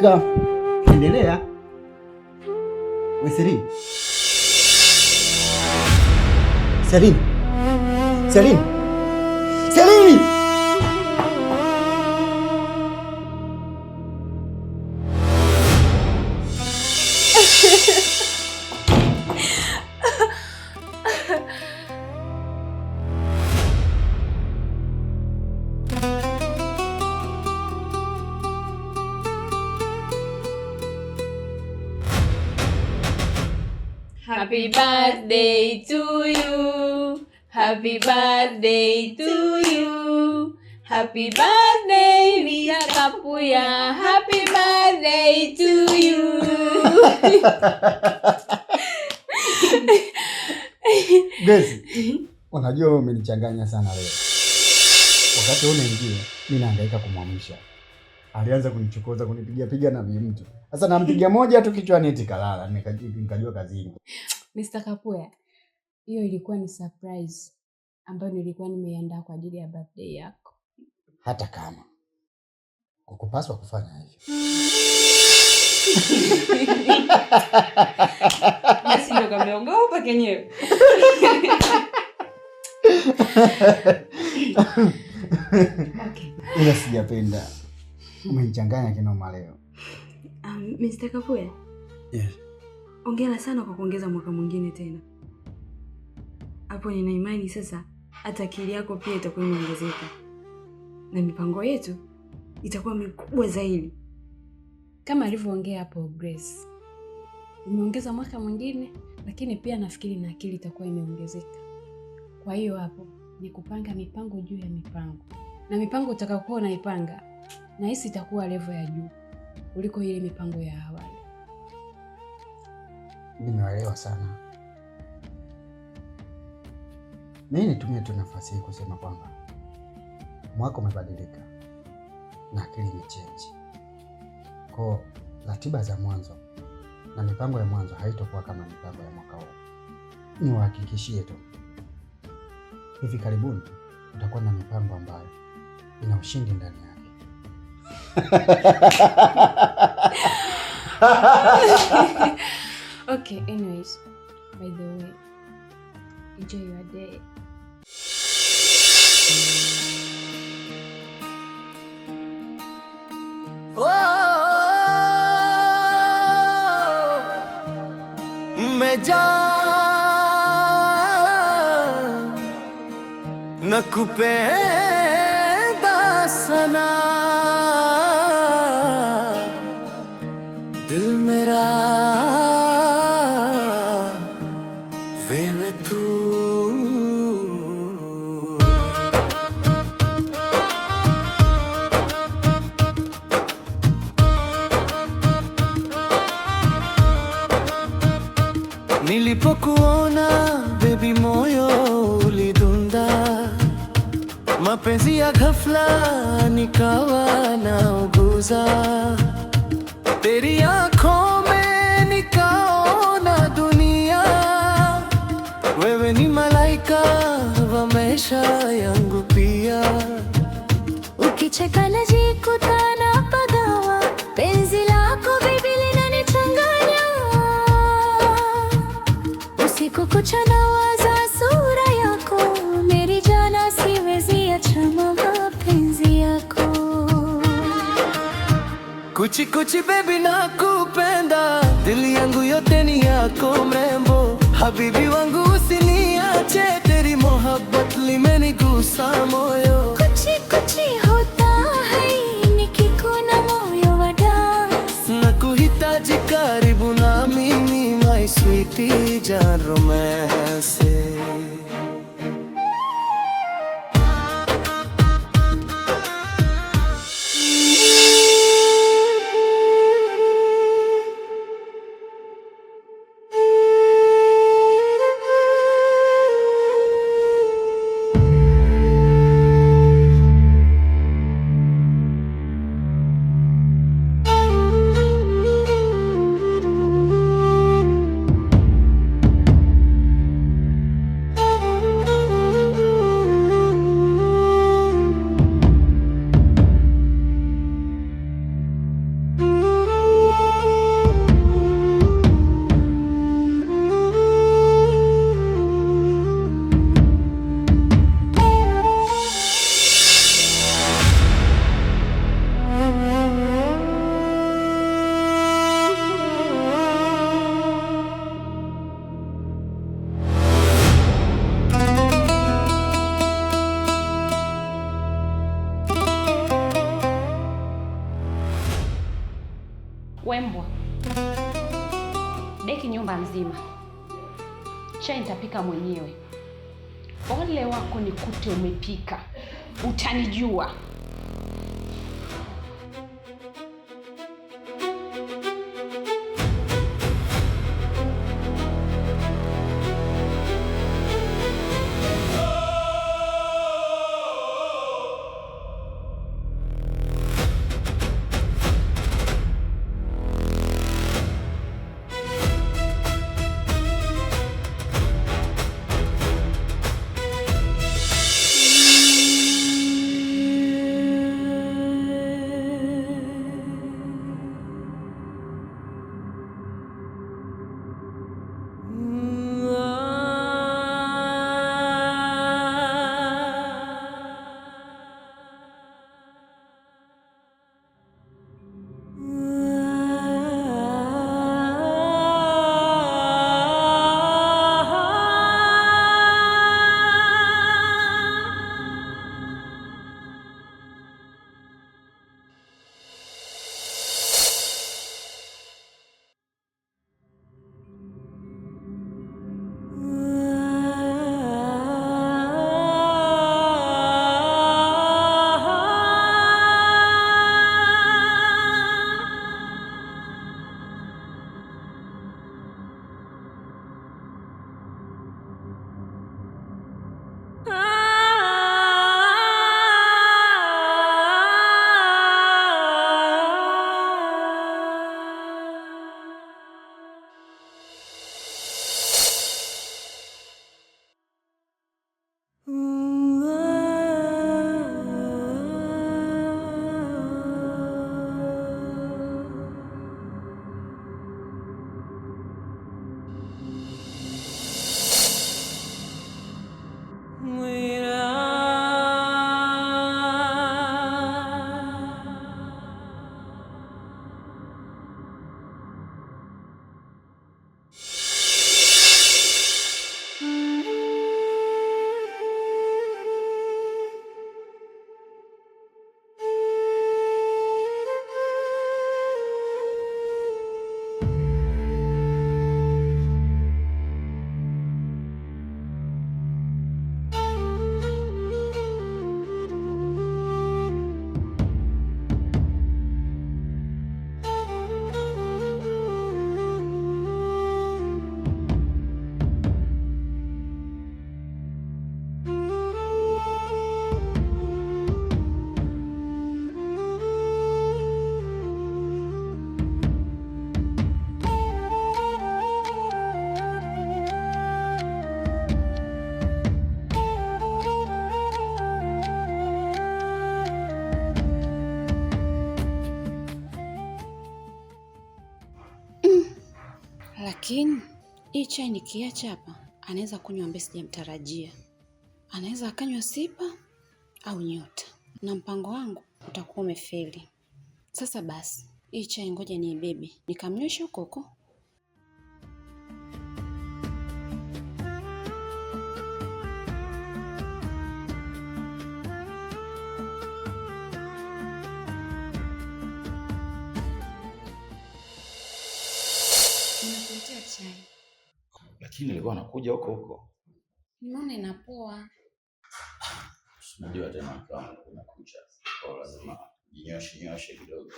Ka endelea. Wewe Selin. Selin. Selin. Selin. Happy birthday to you. Happy birthday to you. Happy birthday Mr. Kapuya. Happy birthday to you. Besi, unajua wewe umenichanganya sana leo. Wakati unaingia, mimi nahangaika kumwamsha. Alianza kunichokoza, kunipiga na mtu. Sasa nampiga moja tu kichwani eti kalala, nikajua kazini. Mr. Kapuya, hiyo ilikuwa ni surprise ambayo nilikuwa nimeiandaa kwa ajili ya birthday yako. Hata kama ukupaswa kufanya hivyo. Basi ndio kameogopa kenyewe. Okay. Ila sijapenda. Umenichanganya kinoma leo. Mr. Kapuya. Yes. Hongera sana kwa kuongeza mwaka mwingine tena. Hapo nina imani sasa hata akili yako pia itakuwa imeongezeka. Na mipango yetu itakuwa mikubwa zaidi. Kama alivyoongea hapo Grace. Umeongeza mwaka mwingine, lakini pia nafikiri na akili itakuwa imeongezeka. Kwa hiyo hapo ni kupanga mipango juu ya mipango. Na mipango utakayokuwa unaipanga na hisi itakuwa level ya juu kuliko ile mipango ya awali. Nimeelewa sana. Mimi nitumie tu nafasi hii kusema kwamba mwaka umebadilika na akili imechange. Kwa ratiba za mwanzo na mipango ya mwanzo haitakuwa kama mipango ya mwaka huu. Niwahakikishie tu, hivi karibuni utakuwa na mipango ambayo ina ushindi ndani yake. Okay, anyways, by the way, enjoy your day. Nakupenda sana dil mera wewe tu. Nilipokuona baby moyo ulidunda, mapenzi ya ghafla nikawa nauguza, teri आँखों में nikaona dunia, wewe ni malaika wa maisha yangu pia, Ukicheka najikuta napagawa, penzi lako bibi linanichanganya, usiku kucha nawaza sura yako, meri jana siwezi acha mapenzi yako. kuchi kuchi baby nakupenda, dili yangu yote ni yako mrembo, habibi wangu usiniache, teri mohabbat limenigusa moyo, कुछ कुछ होता है nikikuna moyo wa dance, nakuhitaji karibu na mimi my sweetie jan romance. nzima. Chai nitapika mwenyewe. Ole wako nikute umepika. Utanijua. Lakini hii chai nikiacha hapa, anaweza kunywa ambaye sijamtarajia. Anaweza akanywa sipa au nyota, na mpango wangu utakuwa umefeli. Sasa basi, hii chai ngoja niibebe nikamnyweshe huko. Nimekuletea chai. Lakini nilikuwa nakuja huko. Mbona inapoa? Unajua tena kama unakuja. Kwa lazima jinyoshe kidogo.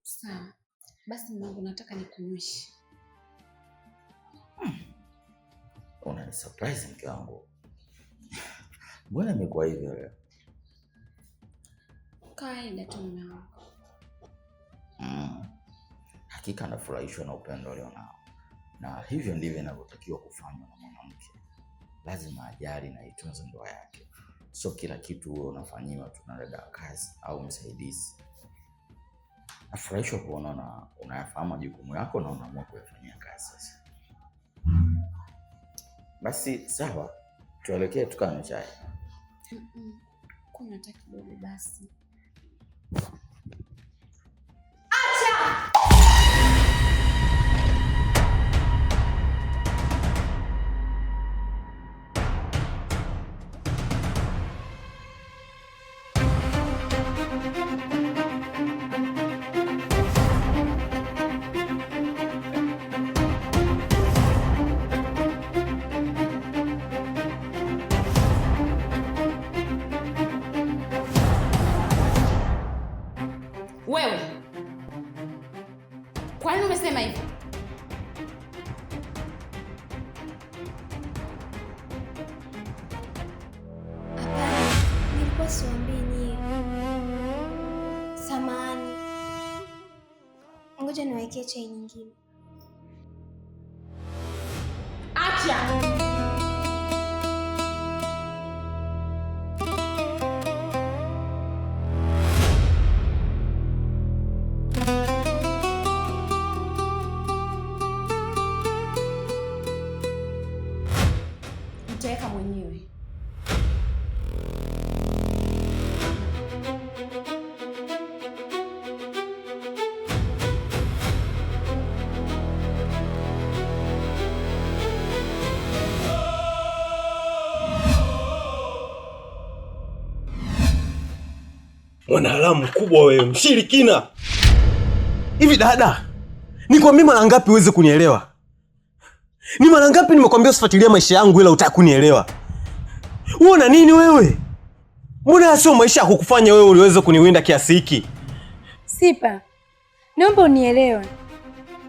Sawa. Basi mwanangu nataka nikunyweshe. Una surprise mke wangu. Mbona imekuwa hivyo leo? Kawaida tu mwanangu. Hakika nafurahishwa na upendo alionao. Na hivyo ndivyo inavyotakiwa kufanywa na mwanamke. Lazima ajali na itunze ndoa yake. Sio kila kitu wewe unafanyiwa tu na dada kazi au msaidizi. Nafurahishwa kuona unayafahamu majukumu yako na unaamua kuyafanyia kazi sasa. Basi sawa, tuelekee tukanywe chai. Kunywa hata kidogo basi. Ngoja niwekee chai nyingine. Acha. Utaweka mwenyewe. Mwanaharamu mkubwa wewe, mshirikina. Hivi dada, nikwambia mara ngapi uweze kunielewa? Ni mara ngapi nimekwambia usifuatilie maisha yangu ila hutaki kunielewa? Uona nini wewe? Mbona sio maisha yako kufanya wewe uliweze kuniwinda kiasi hiki? Sipa, naomba unielewe.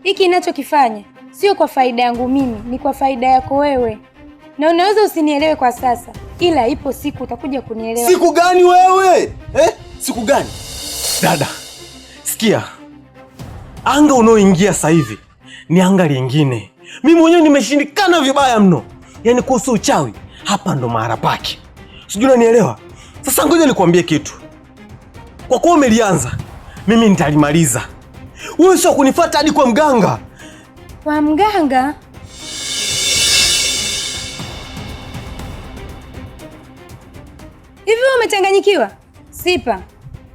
Hiki ninachokifanya sio kwa faida yangu mimi, ni kwa faida yako wewe. Na unaweza usinielewe kwa sasa, ila ipo siku utakuja kunielewa. Siku gani wewe? Siku gani? Dada, sikia. Anga unaoingia sasa hivi ni anga lingine. Mimi mwenyewe nimeshindikana vibaya mno. Yaani kuhusu uchawi, hapa ndo mahali pake. Sijui unanielewa? Sasa ngoja nikwambie kitu. Kwa kuwa umelianza, mimi nitalimaliza. Wewe sio kunifuata hadi kwa mganga. Kwa mganga? Hivi umechanganyikiwa? Sipa,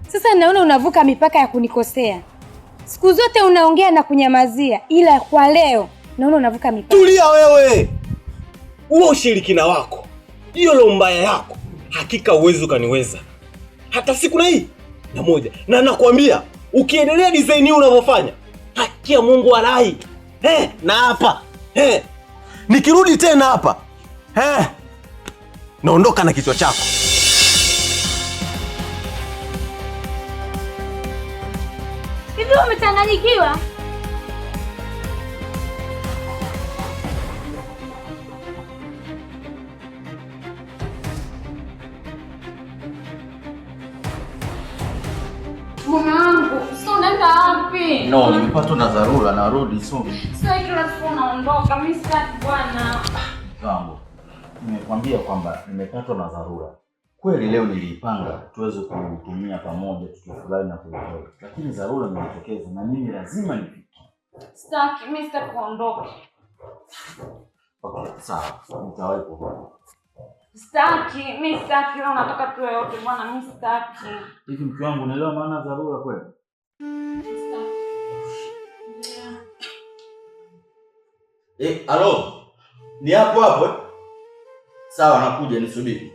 sasa naona unavuka mipaka ya kunikosea. Siku zote unaongea na kunyamazia, ila kwa leo naona unavuka mipaka. Tulia wewe! Huo ushirikina wako, hiyo lo mbaya yako, hakika uwezo ukaniweza. Hata siku na hii na moja. Na nakwambia, ukiendelea design hii unavyofanya, haki ya Mungu walai. Na hapa. Nikirudi tena hapa. Naondoka na kichwa chako. Hivi umechanganyikiwa? Mwanangu, sio unaenda wapi? No, nimepatwa na dharura, narudi soon. Sasa kila siku unaondoka, mimi sitaki bwana. Wangu, nimekwambia kwamba nimepatwa na dharura. Kweli leo niliipanga tuweze kutumia pamoja tukifurahi na kuenjoy. Lakini dharura imetokeza na mimi lazima nifike. Sitaki, mimi sitaki kuondoka. Okay, sawa. Nitawahi kuondoka. Sitaki, mimi sitaki, leo nataka tuwe wote bwana, mimi sitaki. Hivi mke wangu unaelewa maana dharura kweli? Halo. Ni hapo hapo? Sawa, nakuja, nisubiri.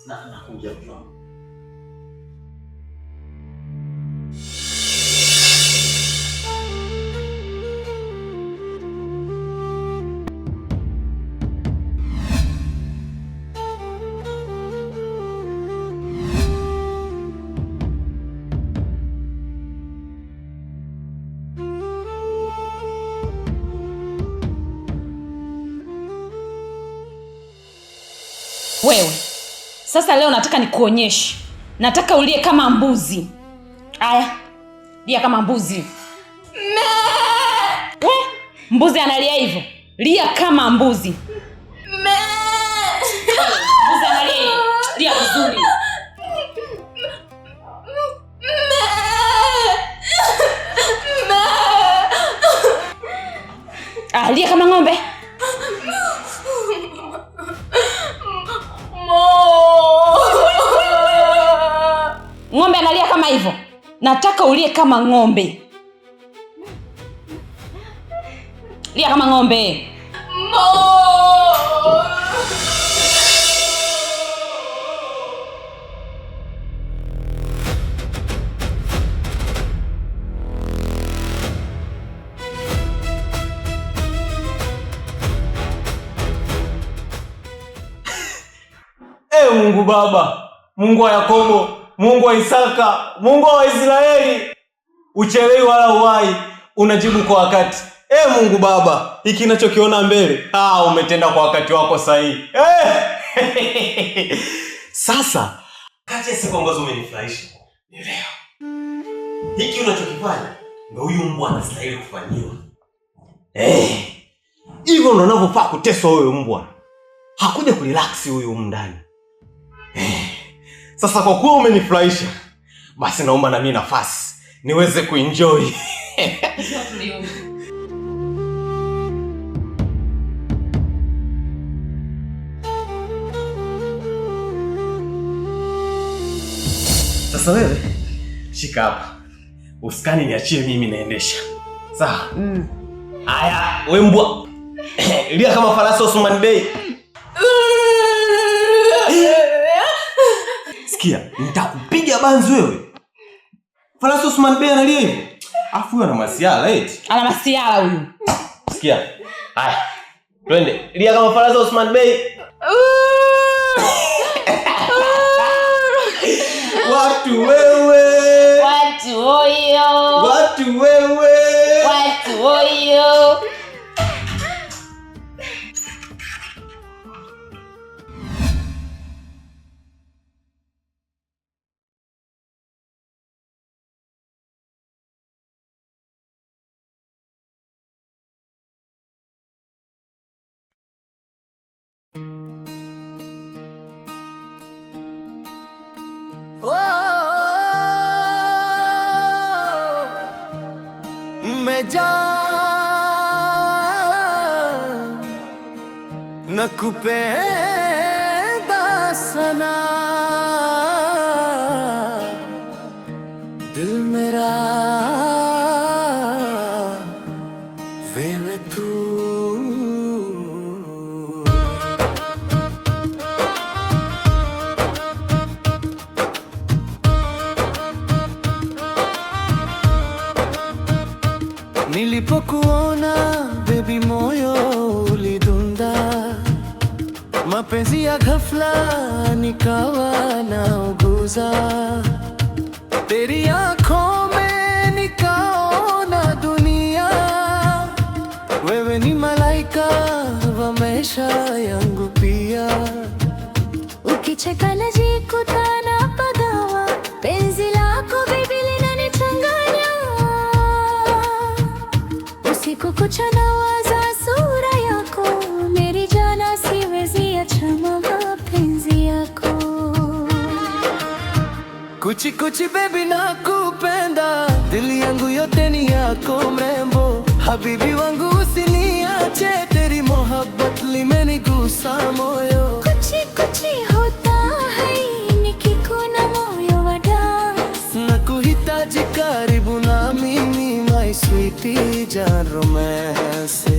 Nakuja mke wangu. Wewe, sasa leo nataka nikuonyeshe. Nataka ulie kama mbuzi. Aya, lia kama mbuzi. Mbuzi analia hivyo. Lia kama mbuzi. Mbuzi analia. Lia vizuri. Lia kama ng'ombe. Ng'ombe analia kama hivyo. Nataka ulie kama ng'ombe. Lia kama ng'ombe. Mungu Baba, Mungu wa Yakobo, Mungu wa Isaka, Mungu wa Israeli, uchelewi wala uwai, unajibu kwa wakati. Mungu Baba, hiki ninachokiona mbele, umetenda kwa wakati wako sahihi. Sasa, kati ya siku ambazo umenifurahisha ni leo. Hiki unachokifanya ndio huyu mbwa anastahili kufanyiwa. Hivyo ndo unavyofaa kuteswa huyo mbwa. Hakuja kurelax huyu ndani. Sasa kwa kuwa umenifurahisha, basi naomba na mimi nafasi niweze kuenjoy. Sasa wewe shika hapa. Usikani niachie mimi naendesha. Sawa? Aya, wewe mbwa. Lia kama farasi Osman Bey. Sikia, nitakupiga banzi wewe. Farasi Osman Bey analia hivi. Afu huyo ana masiala eti. Ana masiala huyu. Sikia. Haya. Twende. Lia kama farasi Osman Bey. Watu wewe. Watu oyo. Watu wewe. Watu oyo. Nakupenda sana dil mera wewe tu. Nilipokuona baby moyo ulidunda, mapenzi ya ghafla nikawa nauguza, teri आँखों में nikaona dunia, wewe ni malaika wa maisha yangu pia, ukicheka najikuta napagawa, penzi lako baby linanichanganya, usiku kucha nawaza sura yako, meri jana siwezi acha mapenzi yako. Kuchi kuchi baby nakupenda, dili yangu yote ni yako mrembo, habibi wangu usiniache, teri mohabbat limenigusa moyo. Kuchi kuchi hota hai nikikuona moyo wadas, nakuhitaji karibu na mimi my sweetie, jan romance.